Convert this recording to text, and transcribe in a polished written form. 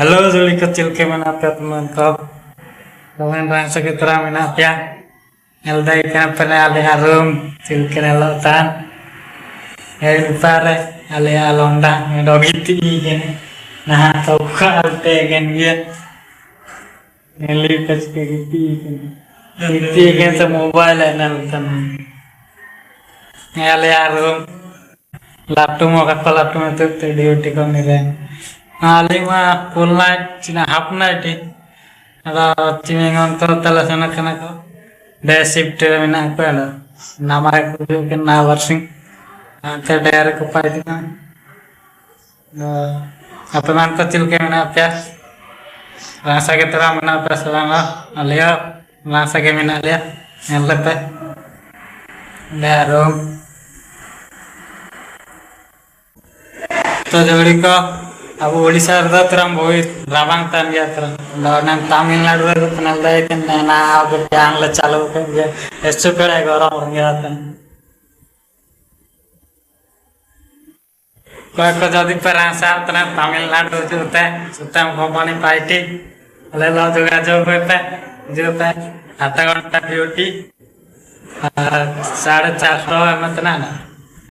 Halo Zuli kecil ke mana apa teman kau? Kawan rasa kita mana ya? Eldai kan pernah ale harum cilken elotan. Lupa re ale alonda dogiti gini. Nah kau alte kan dia. Neli kas ke gitu kan. Gitu kan se mobile elotan. Ale harum. Laptop mau kapal laptop itu duty kau nih. Alima full night cina half night ada cina ngontor tala sana kana ko day shift mina ko ala nama ko kan na versing ante day ko pai dina apa man ko til ke mina apya rasa ke tera mina apya salanga alia rasa ke mina alia nelepe darum to jodi ko अब ओडिशा तरम बहुत रावण तन गया तरम ना तमिलनाडु रे तनल दे तन ना अब आंग्ल चालू कर गया एसु करे गरम हो गया तन कोई को जदी पर आसा तन तमिलनाडु जोते सुतम कंपनी पार्टी ले लो जो पे आधा घंटा ड्यूटी 450 मत ना